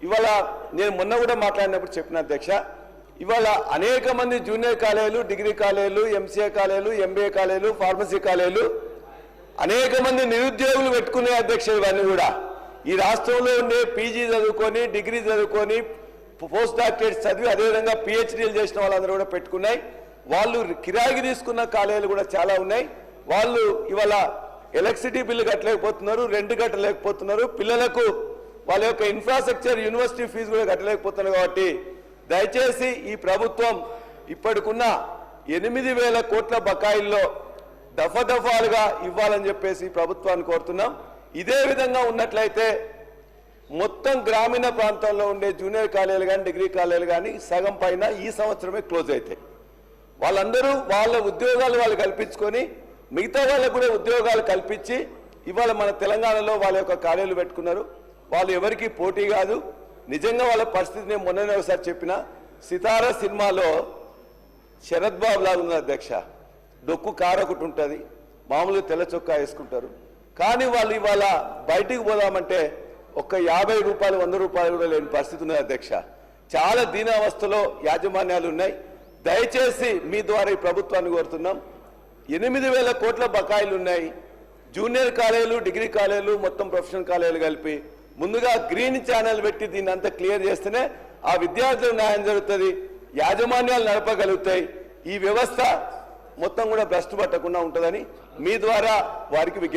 ఇవాళ నేను మొన్న కూడా మాట్లాడినప్పుడు చెప్పిన అధ్యక్ష, ఇవాళ అనేక మంది జూనియర్ కాలేజీలు, డిగ్రీ కాలేజీలు, ఎంసీఏ కాలేజీలు, ఎంబీఏ కాలేజీలు, ఫార్మసీ కాలేజీలు అనేక మంది నిరుద్యోగులు పెట్టుకునే అధ్యక్ష. ఇవన్నీ కూడా ఈ రాష్ట్రంలో ఉండే పీజీ చదువుకొని, డిగ్రీ చదువుకొని, పోస్ట్ డాక్టరేట్ చదివి అదేవిధంగా పిహెచ్డీలు చేసిన వాళ్ళందరూ కూడా పెట్టుకున్నాయి. వాళ్ళు కిరాయికి తీసుకున్న కాలేజీలు కూడా చాలా ఉన్నాయి. వాళ్ళు ఇవాళ ఎలక్ట్రిసిటీ బిల్లు కట్టలేకపోతున్నారు, రెంట్ కట్టలేకపోతున్నారు, పిల్లలకు వాళ్ళ యొక్క ఇన్ఫ్రాస్ట్రక్చర్, యూనివర్సిటీ ఫీజు కూడా కట్టలేకపోతున్నారు. కాబట్టి దయచేసి ఈ ప్రభుత్వం ఇప్పటికున్న 8,000 కోట్ల బకాయిల్లో దఫాలుగా ఇవ్వాలని చెప్పేసి ప్రభుత్వాన్ని కోరుతున్నాం. ఇదే విధంగా ఉన్నట్లయితే మొత్తం గ్రామీణ ప్రాంతాల్లో ఉండే జూనియర్ కాలేజీలు కానీ, డిగ్రీ కాలేజీలు కానీ సగం పైన ఈ సంవత్సరమే క్లోజ్ అవుతాయి. వాళ్ళందరూ వాళ్ళ ఉద్యోగాలు వాళ్ళు కల్పించుకొని మిగతా వాళ్ళకు కూడా ఉద్యోగాలు కల్పించి ఇవాళ మన తెలంగాణలో వాళ్ళ యొక్క కాలేజీలు పెట్టుకున్నారు. వాళ్ళు ఎవరికి పోటీ కాదు. నిజంగా వాళ్ళ పరిస్థితి నేను మొన్ననే ఒకసారి చెప్పిన, సితారా సినిమాలో శరత్ బాబు లాగా ఉంది అధ్యక్ష. డొక్కు కారు ఒకటి ఉంటుంది, మామూలుగా తెల్ల చొక్కా వేసుకుంటారు. కానీ వాళ్ళు ఇవాళ బయటికి పోదామంటే ఒక్క 50 రూపాయలు, 100 రూపాయలు కూడా లేని పరిస్థితి ఉన్నది అధ్యక్ష. చాలా దీనావస్థలో యాజమాన్యాలు ఉన్నాయి. దయచేసి మీ ద్వారా ఈ ప్రభుత్వాన్ని కోరుతున్నాం, 8,000 కోట్ల బకాయిలు ఉన్నాయి. జూనియర్ కాలేజీలు, డిగ్రీ కాలేజీలు, మొత్తం ప్రొఫెషనల్ కాలేజీలు కలిపి ముందుగా గ్రీన్ ఛానల్ పెట్టి దీన్ని అంతా క్లియర్ చేస్తేనే ఆ విద్యార్థులకు న్యాయం జరుగుతుంది, యాజమాన్యాలు నడపగలుగుతాయి, ఈ వ్యవస్థ మొత్తం కూడా భ్రష్టు పట్టకుండా ఉంటుందని మీ ద్వారా వారికి విజ్ఞప్తి